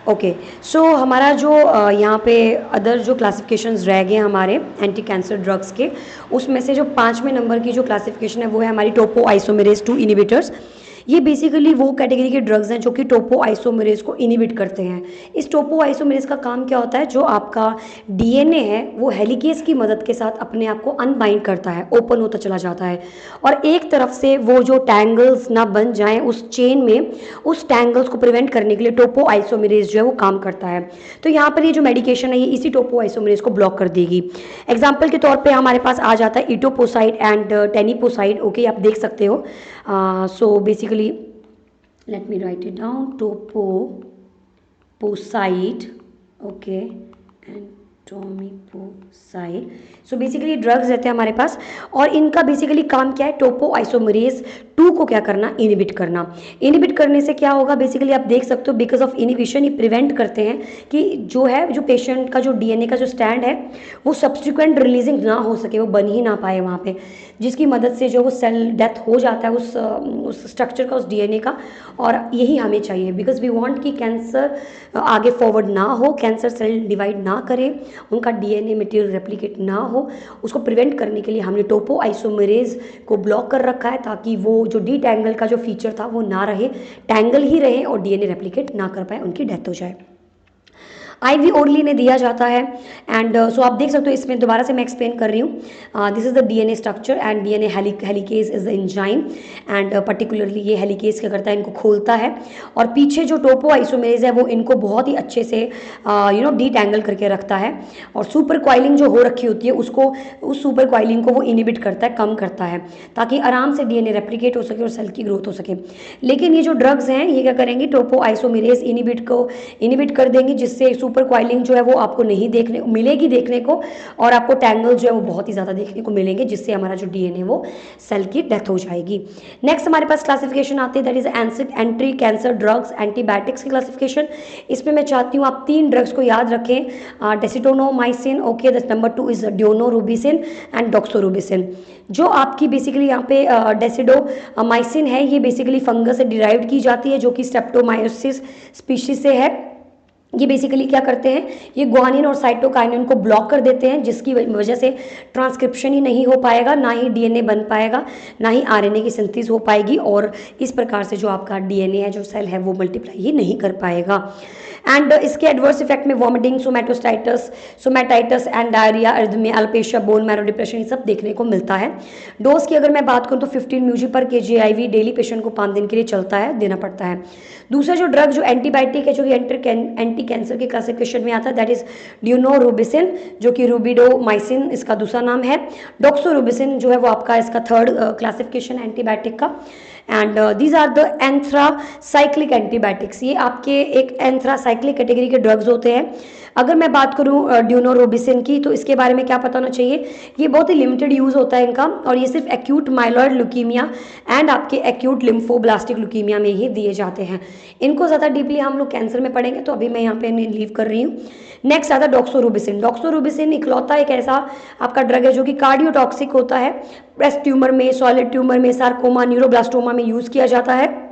Okay, सो हमारा जो यहाँ पे अदर जो क्लासिफिकेशंस रह गए हमारे एंटी कैंसर ड्रग्स के, उसमें से जो 5वें नंबर की जो क्लासिफिकेशन है वो है हमारी टोपो आइसोमेरेज 2 इनिबिटर्स। ये बेसिकली वो कैटेगरी के ड्रग्स हैं जो कि टोपो आइसोमेरेज को इनिबिट करते हैं। इस टोपो आइसोमेरेज का काम क्या होता है, जो आपका डीएनए है वो हेलिकेज की मदद के साथ अपने आप को अनबाइंड करता है, ओपन होता चला जाता है, और एक तरफ से वो जो टैंगल्स ना बन जाएं उस चेन में, उस टैंगल्स को प्रिवेंट करने के लिए टोपो आइसोमेरेज जो है वो काम करता है। तो यहाँ पर ये जो मेडिकेशन है ये इसी टोपो आइसोमेरेज को ब्लॉक कर देगी। एग्जाम्पल के तौर पे हमारे पास आ जाता है इटोपोसाइड एंड टेनिपोसाइड। ओके, आप देख सकते हो। So basically let me write it down, etoposide, okay, and teniposide. So basically drugs रहते हैं हमारे पास, और इनका बेसिकली काम क्या है, टोपो आइसोमरेज 2 को क्या करना, इनिबिट करना। इनिबिट करने से क्या होगा, बेसिकली आप देख सकते हो बिकॉज ऑफ इनिबिशन ये प्रिवेंट करते हैं कि जो है, जो पेशेंट का जो डीएनए का जो स्टैंड है वो सब्सिक्वेंट रिलीजिंग ना हो सके, वो बन ही ना पाए वहाँ पे, जिसकी मदद से जो वो सेल डेथ हो जाता है उस स्ट्रक्चर का, उस डीएनए का। और यही हमें चाहिए बिकॉज वी वांट कि कैंसर आगे फॉरवर्ड ना हो, कैंसर सेल डिवाइड ना करे, उनका डीएनए मटेरियल रेप्लिकेट ना हो। उसको प्रिवेंट करने के लिए हमने टोपो आइसोमेरेज को ब्लॉक कर रखा है, ताकि वो जो डी टैंगल का जो फीचर था वो ना रहे, टैंगल ही रहे और डीएनए रेप्लिकेट ना कर पाए, उनकी डेथ हो जाए। IV ओरली ने दिया जाता है। एंड सो आप देख सकते हो, इसमें दोबारा से मैं एक्सप्लेन कर रही हूँ। This is the DNA structure and DNA helicase is the enzyme, and particularly ये हेलिकेज क्या करता है, इनको खोलता है, और पीछे जो टोपो आइसोमेरेज है वो इनको बहुत ही अच्छे से डी टैंगल करके रखता है, और सुपर क्वाइलिंग जो हो रखी होती है उसको, उस सुपर क्वाइलिंग को वो इनिबिट करता है, कम करता है, ताकि आराम से डीएनए रेप्लिकेट हो सके और सेल की ग्रोथ हो सके। लेकिन ये जो ड्रग्स हैं ये क्या करेंगे, टोपो आइसोमेरेज इनिबिट कर देंगे, जिससे सुपर क्वाइलिंग जो है वो आपको नहीं देखने को, और आपको टैंगल जो है वो बहुत ही ज़्यादा देखने को मिलेंगे, जिससे हमारा जो डीएनए वो सेल की डेथ हो जाएगी। नेक्स्ट हमारे पास क्लासिफिकेशन आती है, that is anti cancer drugs, antibiotics की क्लासिफिकेशन। इसमें मैं चाहती हूँ आप 3 ड्रग्स को याद रखें, dactinomycin, okay, the number 2 is daunorubicin and doxorubicin. जो आपकी बेसिकली यहाँ पे डेसिडोमाइसिन है, ये बेसिकली फंगस से डिराइव की जाती है, जो कि स्ट्रेप्टोमाइसिस स्पीशीज से है। ये बेसिकली क्या करते हैं, ये गुआनिन और साइटोकाइनिन को ब्लॉक कर देते हैं, जिसकी वजह से ट्रांसक्रिप्शन ही नहीं हो पाएगा, ना ही डीएनए बन पाएगा, ना ही आरएनए की सिंथेसिस हो पाएगी, और इस प्रकार से जो आपका डीएनए है, जो सेल है, वो मल्टीप्लाई ही नहीं कर पाएगा। एंड इसके एडवर्स इफेक्ट में vomiting, stomatitis and diarrhoea, arrhythmia, alopecia, bone marrow depression, ये सब देखने को मिलता है। डोज की अगर मैं बात करूँ तो 15 mg पर kg IV डेली पेशेंट को 5 दिन के लिए चलता है, देना पड़ता है। दूसरा जो ड्रग जो एंटीबायोटिक है, जो कि एंटी कैंसर के क्लासिफिकेशन में आता है, दैट इज डियोनोरुबिसिन, जो कि रुबिडोमाइसिन इसका दूसरा नाम है। डॉक्सोरुबिसिन जो है वो आपका इसका 3rd क्लासिफिकेशन एंटीबायोटिक का। And these are the anthracycline antibiotics. ये आपके एक एंथ्रासाइक्लिक कैटेगरी के ड्रग्स होते हैं। अगर मैं बात करूं डियोनोरुबिसिन की, तो इसके बारे में क्या पता होना चाहिए, ये बहुत ही लिमिटेड यूज़ होता है इनका, और ये सिर्फ एक्यूट माइलॉइड ल्यूकीमिया एंड आपके एक्यूट लिम्फोब्लास्टिक ल्यूकीमिया में ही दिए जाते हैं। इनको ज़्यादा डीपली हम लोग कैंसर में पढ़ेंगे, तो अभी मैं यहाँ पे लीव कर रही हूँ। नेक्स्ट आता है डॉक्सोरुबिसिन। डॉक्सोरुबिसिन इकलौता एक ऐसा आपका ड्रग है जो कि कार्डियोटॉक्सिक होता है। ब्रेस्ट ट्यूमर में, सॉलिड ट्यूमर में, सार्कोमा, न्यूरोब्लास्टोमा में यूज़ किया जाता है।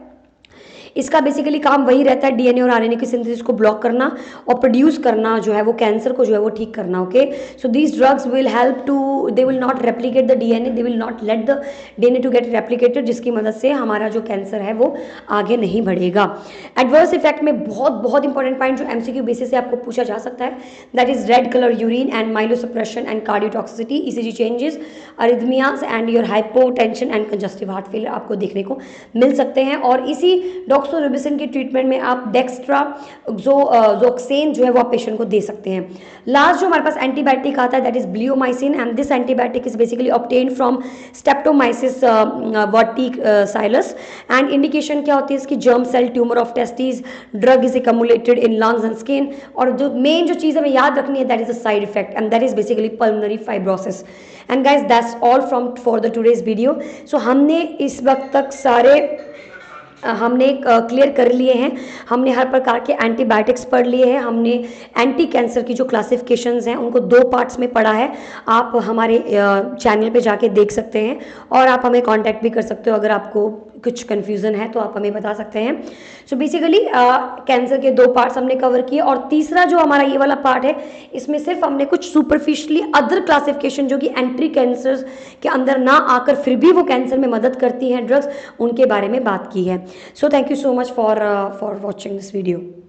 इसका बेसिकली काम वही रहता है, डीएनए और आरएनए की सिंथेसिस को ब्लॉक करना और प्रोड्यूस करना, जो है वो कैंसर को जो है वो ठीक करना। Okay, so these drugs will help to, they will not replicate the DNA, they will not let the DNA to get replicated, जिसकी मदद से हमारा जो कैंसर है वो आगे नहीं बढ़ेगा। एडवर्स इफेक्ट में बहुत इंपॉर्टेंट पॉइंट जो एमसीक्यू बेसिस से आपको पूछा जा सकता है, that is red colour urine and myelosuppression and cardiotoxicity, ECG changes, arrhythmias and your hypotension and congestive heart failure आपको देखने को मिल सकते हैं। और इसी डॉक्सोरुबिसिन की ट्रीटमेंट में आप डेक्स्ट्राजोक्सेन जो है वो आप पेशेंट को दे सकते हैं। लास्ट जो हमारे पास एंटीबायोटिक आता है, that is bleomycin, and this antibiotic is basically obtained from streptomyces verticillus. And indication क्या होती है इसकी, germ cell tumour of testis, drug is accumulated in lungs and skin, और जो मेन जो चीज़ हमें याद रखनी है, that is a side effect, and that is basically pulmonary fibrosis. And guys that's all for the today's video. So हमने इस वक्त तक सारे हमने क्लियर कर लिए हैं। हमने हर प्रकार के एंटीबायोटिक्स पढ़ लिए हैं, हमने एंटी कैंसर की जो क्लासिफिकेशंस हैं उनको 2 पार्ट्स में पढ़ा है। आप हमारे चैनल पे जाके देख सकते हैं, और आप हमें कांटेक्ट भी कर सकते हो अगर आपको कुछ कन्फ्यूज़न है तो आप हमें बता सकते हैं। सो बेसिकली कैंसर के 2 पार्ट्स हमने कवर किए, और तीसरा जो हमारा ये वाला पार्ट है, इसमें सिर्फ हमने कुछ सुपरफिशियली अदर क्लासिफिकेशन जो कि एंट्री कैंसर्स के अंदर ना आकर फिर भी वो कैंसर में मदद करती हैं ड्रग्स, उनके बारे में बात की है। So thank you so much for watching this video.